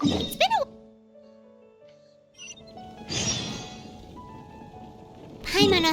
It's been a... Paimon.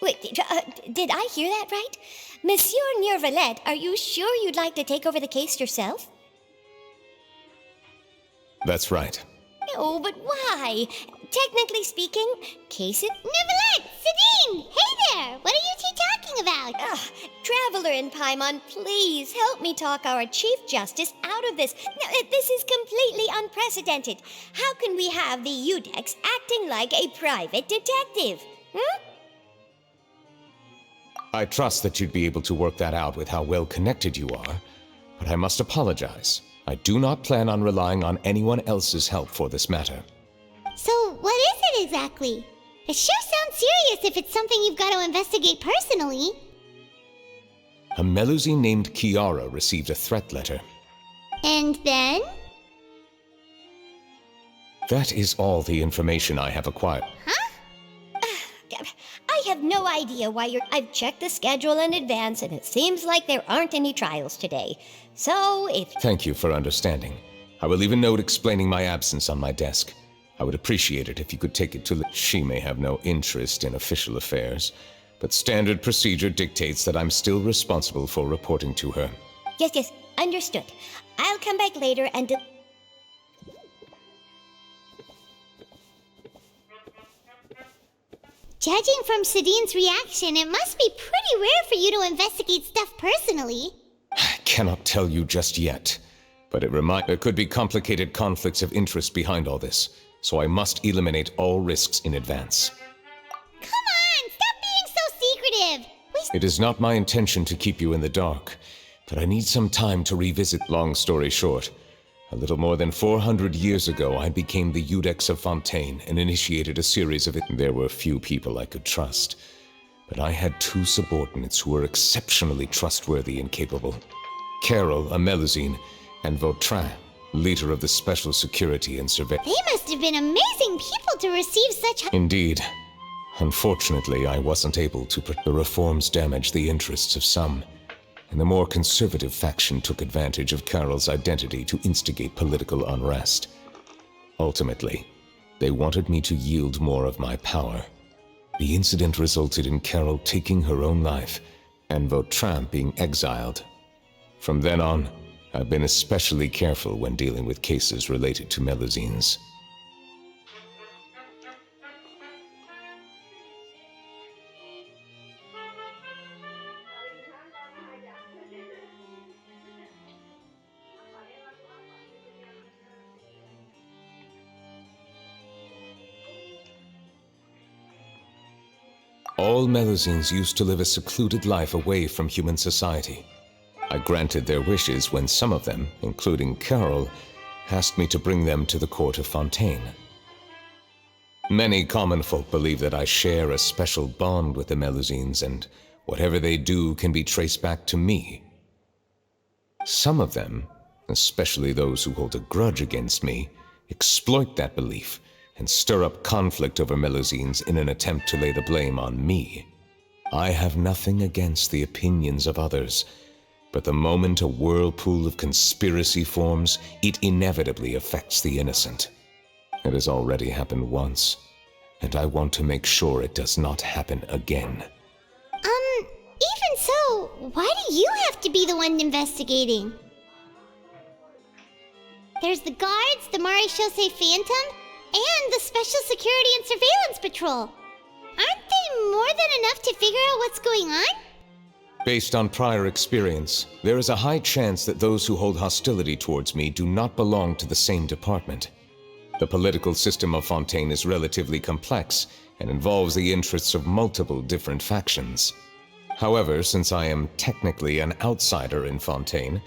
Wait, did I hear that right? Monsieur Neuvillette, are you sure you'd like to take over the case yourself? That's right. No, but why? Technically speaking, case it... Neuvillette! Sidine! Hey there! What are you two talking about? Traveler and Paimon, please help me talk our Chief Justice out of this. Now, this is completely unprecedented. How can we have the Udex acting like a private detective? I trust that you'd be able to work that out with how well connected you are, but I must apologize. I do not plan on relying on anyone else's help for this matter. So, what is it exactly? It sure sounds serious if it's something you've got to investigate personally. A Melusine named Kiara received a threat letter. And then? That is all the information I have acquired. Huh? I have no idea why you're... I've checked the schedule in advance, and it seems like there aren't any trials today. So, if... Thank you for understanding. I will leave a note explaining my absence on my desk. I would appreciate it if you could take it to... She may have no interest in official affairs, but standard procedure dictates that I'm still responsible for reporting to her. Yes, understood. I'll come back later and... Judging from Sidine's reaction, it must be pretty rare for you to investigate stuff personally. I cannot tell you just yet, but there could be complicated conflicts of interest behind all this, so I must eliminate all risks in advance. Come on, stop being so secretive! It is not my intention to keep you in the dark, but I need some time to revisit. Long story short, a little more than 400 years ago, I became the Udex of Fontaine and initiated a series of... There were few people I could trust, but I had two subordinates who were exceptionally trustworthy and capable. Carol, a Melusine, and Vautrin, leader of the Special Security and Surveillance. They must have been amazing people to receive such... Indeed. Unfortunately, I wasn't able to... The reforms damaged the interests of some, and the more conservative faction took advantage of Carol's identity to instigate political unrest. Ultimately, they wanted me to yield more of my power. The incident resulted in Carol taking her own life, and Vautrin being exiled. From then on, I've been especially careful when dealing with cases related to Melusines. All Melusines used to live a secluded life away from human society. I granted their wishes when some of them, including Carol, asked me to bring them to the court of Fontaine. Many common folk believe that I share a special bond with the Melusines, and whatever they do can be traced back to me. Some of them, especially those who hold a grudge against me, exploit that belief and stir up conflict over Melusines in an attempt to lay the blame on me. I have nothing against the opinions of others, but the moment a whirlpool of conspiracy forms, it inevitably affects the innocent. It has already happened once, and I want to make sure it does not happen again. Even so, why do you have to be the one investigating? There's the guards, the Marechaussee Phantom, and the Special Security and Surveillance Patrol. Aren't they more than enough to figure out what's going on? Based on prior experience, there is a high chance that those who hold hostility towards me do not belong to the same department. The political system of Fontaine is relatively complex and involves the interests of multiple different factions. However, since I am technically an outsider in Fontaine,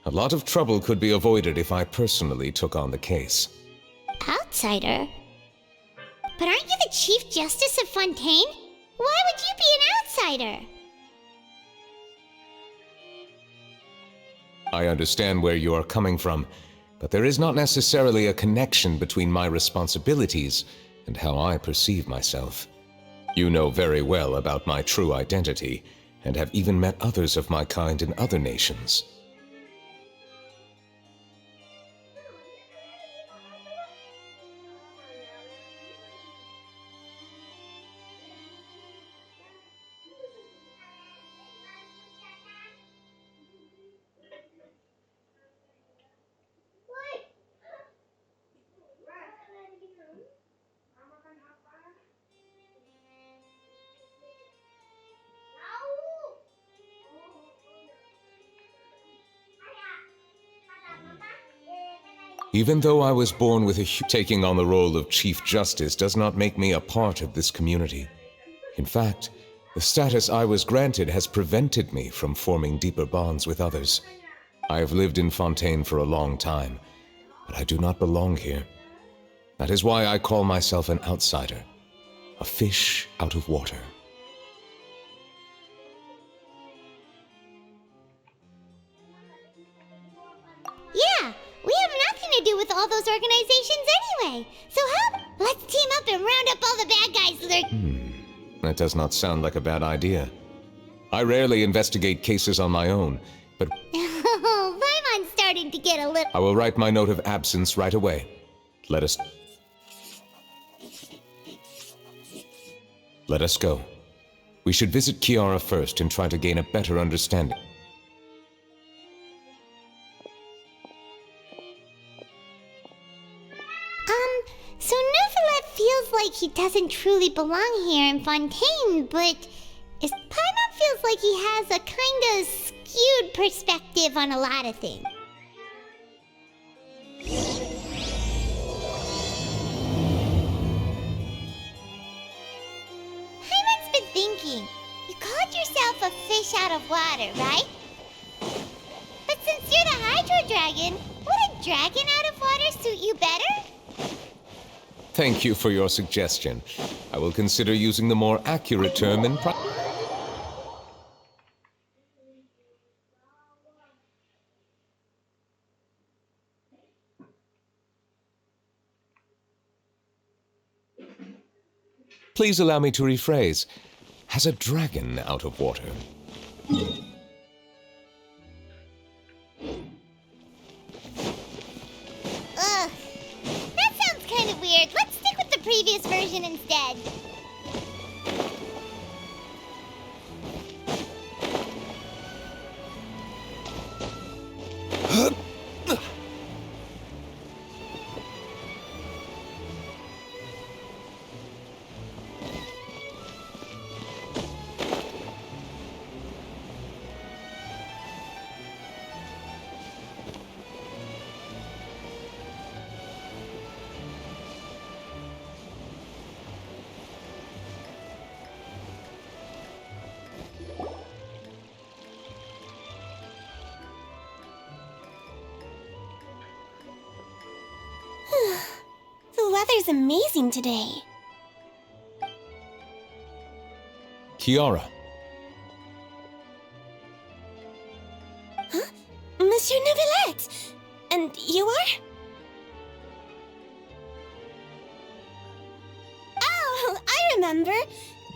a lot of trouble could be avoided if I personally took on the case. Outsider? But aren't you the Chief Justice of Fontaine? Why would you be an outsider? I understand where you are coming from, but there is not necessarily a connection between my responsibilities and how I perceive myself. You know very well about my true identity, and have even met others of my kind in other nations. Even though I was born with taking on the role of Chief Justice does not make me a part of this community. In fact, the status I was granted has prevented me from forming deeper bonds with others. I have lived in Fontaine for a long time, but I do not belong here. That is why I call myself an outsider, a fish out of water. Yeah, we have nothing to do with all those organizations anyway. So let's team up and round up all the bad guys That does not sound like a bad idea. I rarely investigate cases on my own, but Paimon's starting to get a little... I will write my note of absence right away. Let us go. We should visit Kiara first and try to gain a better understanding. So Neuvillette feels like he doesn't truly belong here in Fontaine, but Paimon feels like he has a kinda skewed perspective on a lot of things. Paimon's been thinking, you called yourself a fish out of water, right? But since you're the Hydro Dragon, would a dragon out of water suit you better? Thank you for your suggestion. I will consider using the more accurate term in Please allow me to rephrase. Has a dragon out of water? Ugh. That sounds kind of weird. Let's stick with the previous version instead. The weather's amazing today. Kiara. Huh? Monsieur Neuvillette! And you are? Oh, I remember!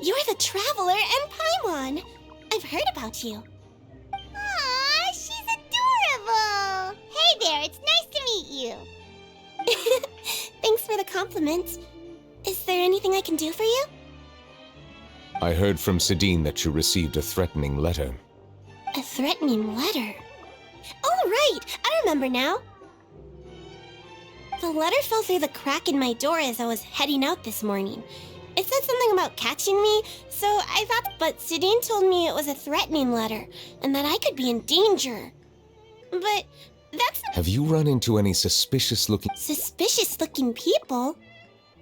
You're the Traveler and Paimon! I've heard about you. Aw, she's adorable! Hey there, it's nice to meet you. Thanks for the compliment. Is there anything I can do for you? I heard from Sidine that you received a threatening letter. A threatening letter? Oh, right! I remember now. The letter fell through the crack in my door as I was heading out this morning. It said something about catching me, so I thought, but Sidine told me it was a threatening letter, and that I could be in danger. But that's not Have you run into any suspicious-looking... suspicious-looking people?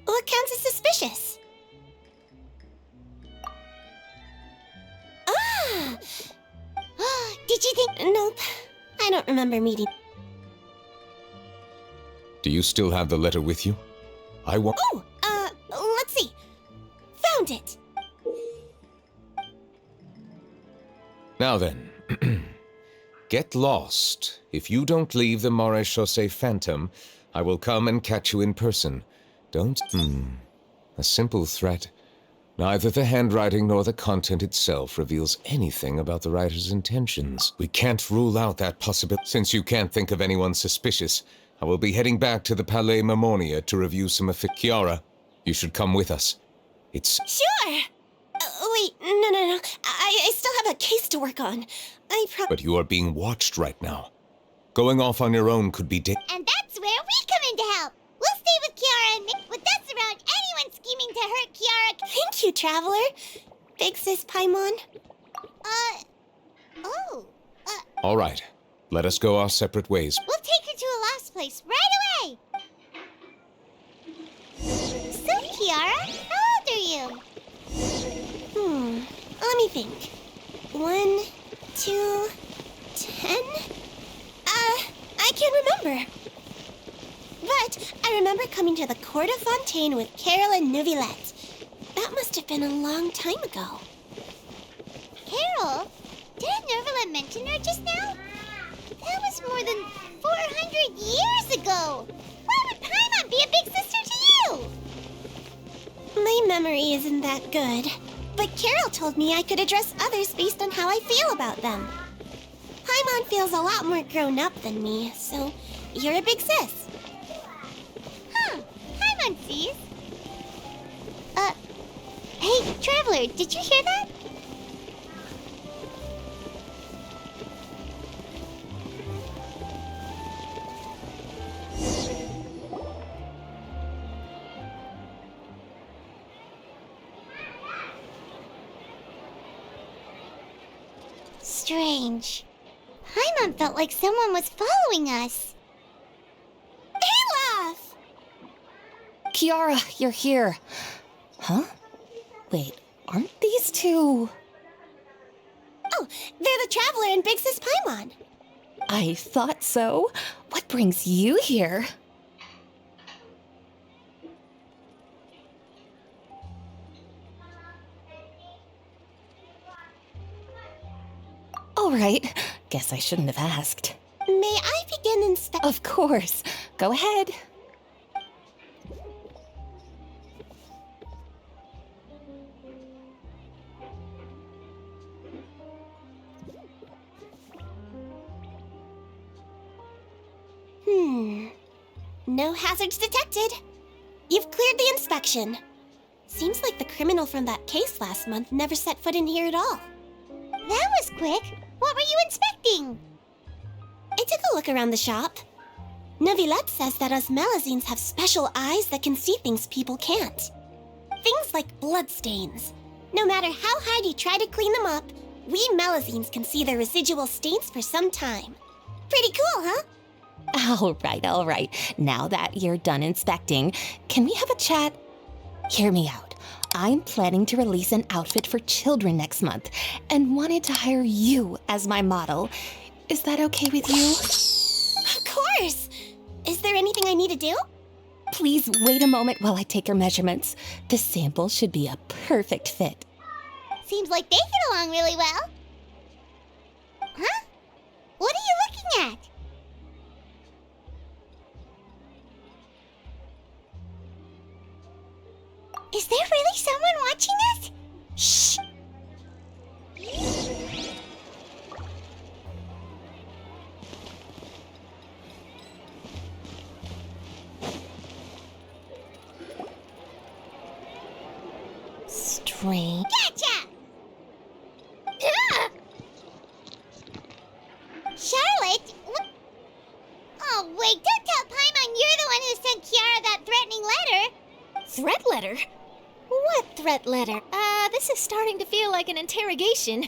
What counts as suspicious? Ah! Did you think... Nope. I don't remember meeting. Do you still have the letter with you? I want... Oh! Let's see. Found it! Now then. Get lost. If you don't leave the Maréchaussée Phantom, I will come and catch you in person. Don't... A simple threat. Neither the handwriting nor the content itself reveals anything about the writer's intentions. We can't rule out that possibility. Since you can't think of anyone suspicious, I will be heading back to the Palais Mermonia to review some of Kiara, you should come with us. It's... Sure! Wait, no. I still have a case to work on. But you are being watched right now. Going off on your own could be And that's where we come in to help. We'll stay with Kiara and make with us around anyone scheming to hurt Kiara. Thank you, Traveler. Big Sis Paimon. All right. Let us go our separate ways. We'll take her to a lost place right away. So, Kiara, how old are you? Let me think. 1, 2, 10? I can't remember. But I remember coming to the Court of Fontaine with Carol and Neuvillette. That must have been a long time ago. Carol? Didn't Neuvillette mention her just now? That was more than 400 years ago. Why would Paimon be a big sister to you? My memory isn't that good. But Carol told me I could address others based on how I feel about them. Paimon feels a lot more grown up than me, so you're a big sis. Huh. Paimon sees. Hey, Traveler, did you hear that? Strange. Paimon felt like someone was following us. Olaf! Kiara, you're here. Huh? Wait, aren't these two... Oh, they're the Traveler and Big Sis Paimon. I thought so. What brings you here? All right. Guess I shouldn't have asked. May I begin inspecting? Of course. Go ahead. No hazards detected. You've cleared the inspection. Seems like the criminal from that case last month never set foot in here at all. That was quick. What were you inspecting? I took a look around the shop. Neuvillette says that us Melazines have special eyes that can see things people can't. Things like bloodstains. No matter how hard you try to clean them up, we Melazines can see their residual stains for some time. Pretty cool, huh? All right. Now that you're done inspecting, can we have a chat? Hear me out. I'm planning to release an outfit for children next month and wanted to hire you as my model. Is that okay with you? Of course! Is there anything I need to do? Please wait a moment while I take your measurements. The sample should be a perfect fit. Seems like they get along really well. Huh? What are you looking at? Is there really someone watching us? Shh! Strange. Gotcha! Charlotte? What? Oh, wait, don't tell Paimon you're the one who sent Kiara that threatening letter. Threat letter? What threat letter? This is starting to feel like an interrogation.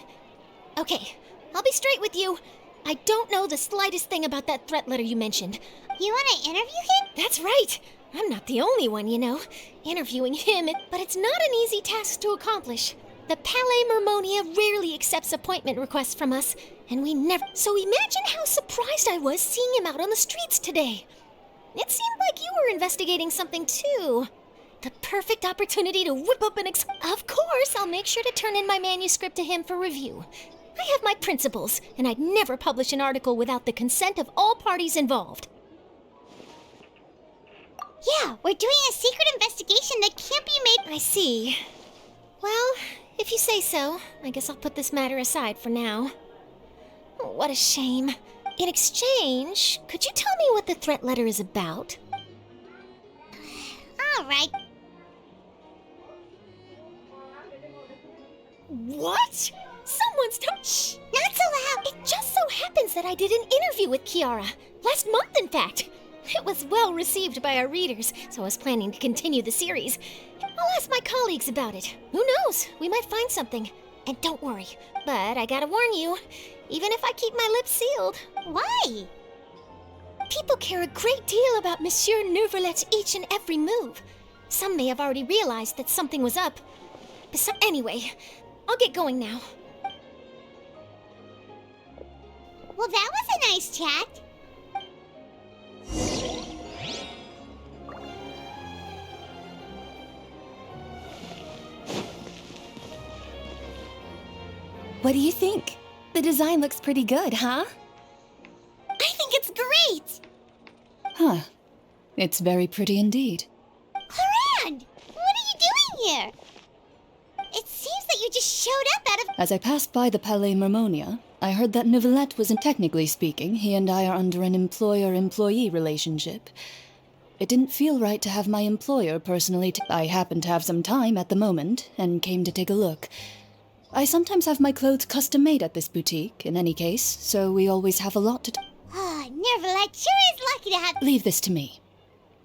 Okay, I'll be straight with you. I don't know the slightest thing about that threat letter you mentioned. You want to interview him? That's right. I'm not the only one, you know. Interviewing him, but it's not an easy task to accomplish. The Palais Mermonia rarely accepts appointment requests from us, and we never... So imagine how surprised I was seeing him out on the streets today. It seemed like you were investigating something too. The perfect opportunity to whip up an Of course, I'll make sure to turn in my manuscript to him for review. I have my principles, and I'd never publish an article without the consent of all parties involved. Yeah, we're doing a secret investigation that can't be made... I see. Well, if you say so, I guess I'll put this matter aside for now. Oh, what a shame. In exchange, could you tell me what the threat letter is about? All right. What? Someone's Shh! Not so loud. It just so happens that I did an interview with Kiara. Last month, in fact. It was well received by our readers, so I was planning to continue the series. I'll ask my colleagues about it. Who knows? We might find something. And don't worry, but I gotta warn you, even if I keep my lips sealed. Why? People care a great deal about Monsieur Neuvillette's each and every move. Some may have already realized that something was up. Anyway, I'll get going now. Well, that was a nice chat. What do you think? The design looks pretty good, huh? I think it's great! Huh. It's very pretty indeed. Clarand! What are you doing here? It seems that you just showed up out of... As I passed by the Palais Mermonia, I heard that Neuvillette wasn't technically speaking. He and I are under an employer-employee relationship. It didn't feel right to have my employer personally I happened to have some time at the moment and came to take a look. I sometimes have my clothes custom-made at this boutique, in any case, so we always have a lot to Ah, Neuvillette sure is lucky to have... Leave this to me.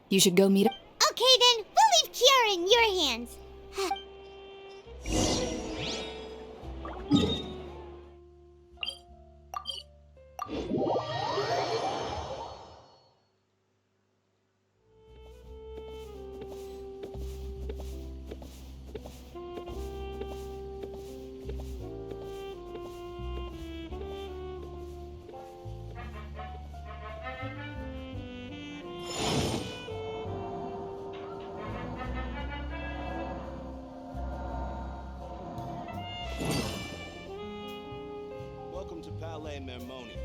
You should go meet... Okay then, we'll leave Kiara in your hands. Welcome to Palais Mermonia.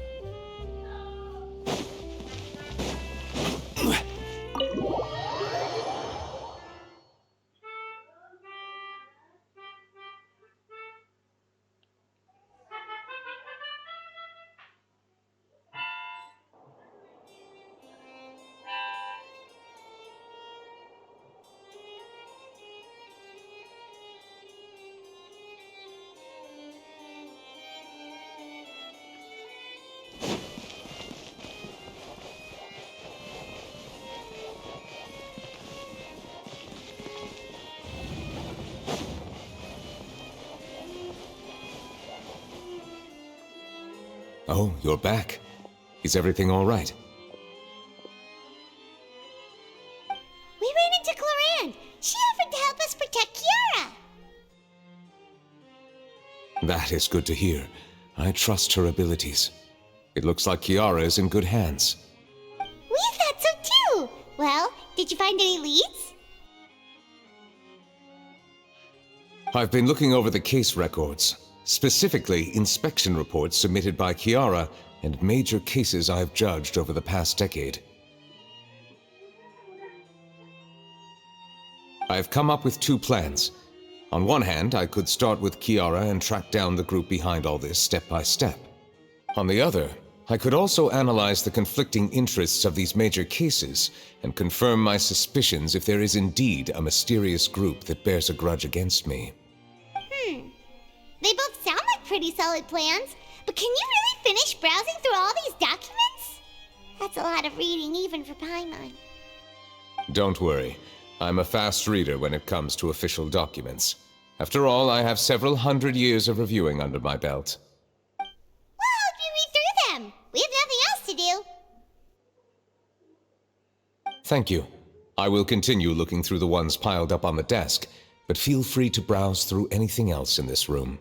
Oh, you're back. Is everything all right? We ran into Clarand. She offered to help us protect Kiara. That is good to hear. I trust her abilities. It looks like Kiara is in good hands. We thought so too. Well, did you find any leads? I've been looking over the case records, specifically inspection reports submitted by Kiara and major cases I've judged over the past decade. I've come up with two plans. On one hand, I could start with Kiara and track down the group behind all this step by step. On the other, I could also analyze the conflicting interests of these major cases and confirm my suspicions if there is indeed a mysterious group that bears a grudge against me. They both sound like pretty solid plans, but can you really finish browsing through all these documents? That's a lot of reading even for Paimon. Don't worry. I'm a fast reader when it comes to official documents. After all, I have several hundred years of reviewing under my belt. Well, help you read through them. We have nothing else to do. Thank you. I will continue looking through the ones piled up on the desk, but feel free to browse through anything else in this room.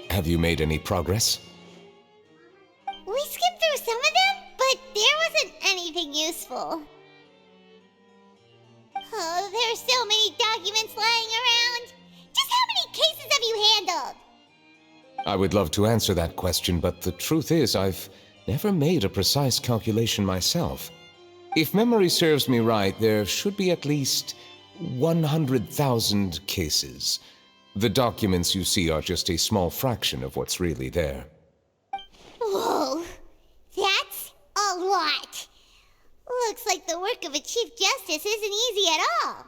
Have you made any progress? We skipped through some of them, but there wasn't anything useful. Oh, there are so many documents lying around. Just how many cases have you handled? I would love to answer that question, but the truth is I've never made a precise calculation myself. If memory serves me right, there should be at least 100,000 cases. The documents you see are just a small fraction of what's really there. Whoa, that's a lot. Looks like the work of a Chief Justice isn't easy at all.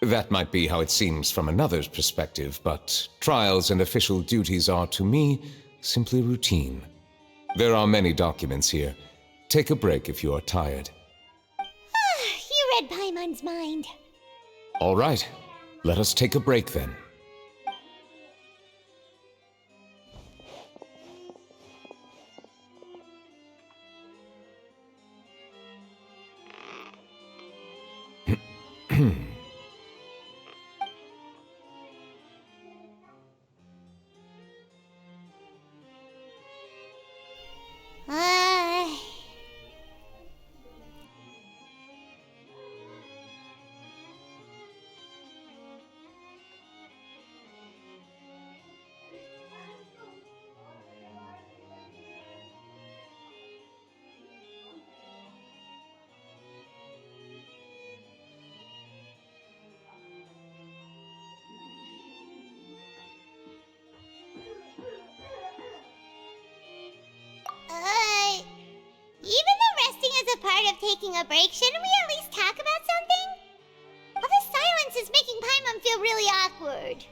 That might be how it seems from another's perspective, but trials and official duties are, to me, simply routine. There are many documents here. Take a break if you are tired. You read Paimon's mind. All right. Let us take a break then. Even though resting is a part of taking a break, shouldn't we at least talk about something? All this silence is making Paimon feel really awkward.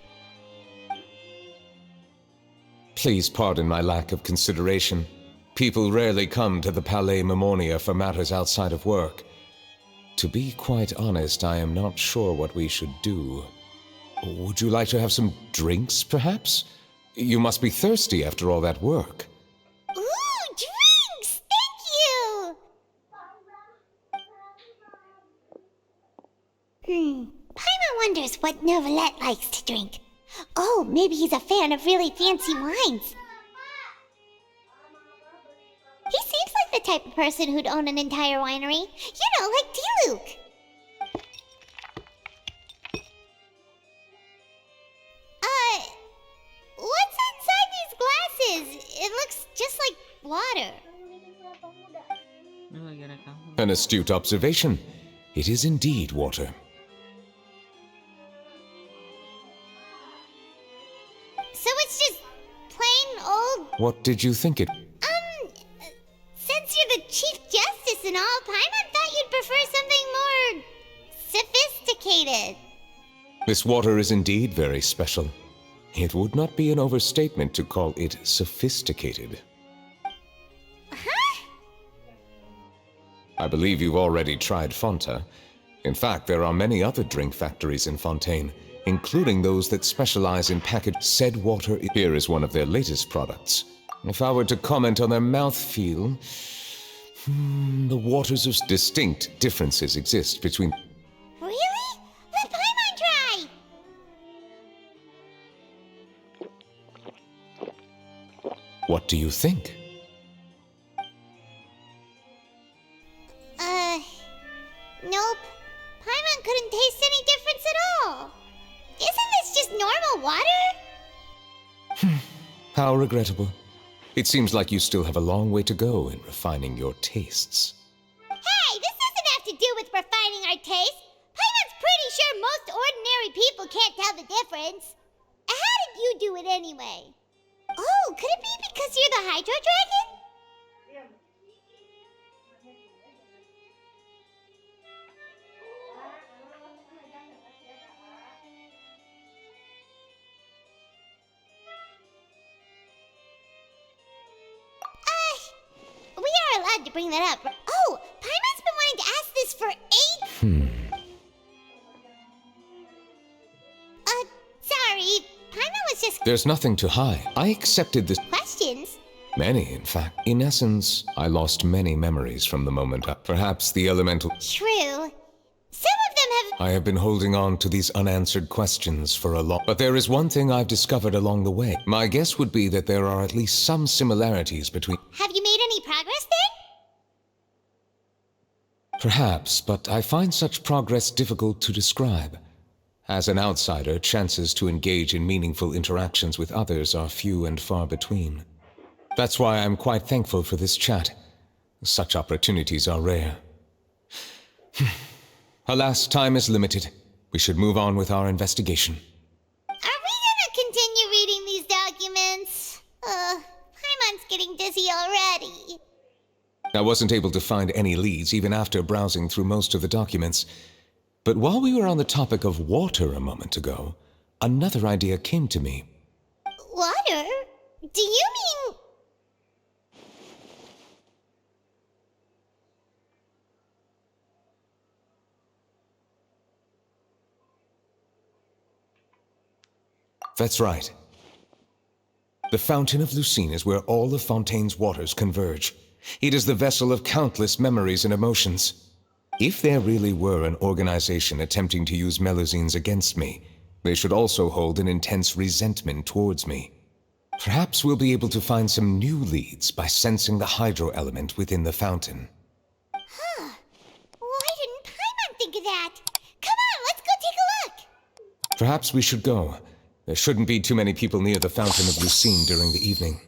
Please pardon my lack of consideration. People rarely come to the Palais Mermonia for matters outside of work. To be quite honest, I am not sure what we should do. Would you like to have some drinks, perhaps? You must be thirsty after all that work. Ooh, drinks! Thank you! Paimon wonders what Neuvillette likes to drink. Oh, maybe he's a fan of really fancy wines. He seems like the type of person who'd own an entire winery. You know, like D-Luke. What's inside these glasses? It looks just like water. An astute observation. It is indeed water. So it's just plain old... What did you think it... Since you're the Chief Justice and This water is indeed very special. It would not be an overstatement to call it sophisticated. Huh? I believe you've already tried Fonta. In fact, there are many other drink factories in Fontaine, including those that specialize in packaged said water. Here is one of their latest products. If I were to comment on their mouthfeel, the waters of distinct differences exist between... Really? Let Paimon try! What do you think? Nope. Paimon couldn't taste any difference at all. Isn't this just normal water? How regrettable. It seems like you still have a long way to go in refining your tastes. Hey, this doesn't have to do with refining our taste. Paimon's pretty sure most ordinary people can't tell the difference. How did you do it anyway? Oh, could it be because you're the Hydro Dragon? We are allowed to bring that up. Oh, Paimon's been wanting to ask this for 8... Sorry. Paimon was just... There's nothing to hide. I accepted this. questions. Many, in fact. In essence, I lost many memories from the moment. Perhaps the elemental... True. Some of them have... I have been holding on to these unanswered questions for a long... But there is one thing I've discovered along the way. My guess would be that there are at least some similarities between... Have you made any progress then? Perhaps, but I find such progress difficult to describe. As an outsider, chances to engage in meaningful interactions with others are few and far between. That's why I'm quite thankful for this chat. Such opportunities are rare. Alas, time is limited. We should move on with our investigation. Are we gonna continue reading these documents? Paimon's getting dizzy already. I wasn't able to find any leads even after browsing through most of the documents. But while we were on the topic of water a moment ago, another idea came to me. Water? Do you mean... That's right. The Fountain of Lucine is where all of Fontaine's waters converge. It is the vessel of countless memories and emotions. If there really were an organization attempting to use Melusines against me, they should also hold an intense resentment towards me. Perhaps we'll be able to find some new leads by sensing the hydro element within the fountain. Huh. Why didn't Paimon think of that? Come on, let's go take a look! Perhaps we should go. There shouldn't be too many people near the Fountain of Lucine during the evening.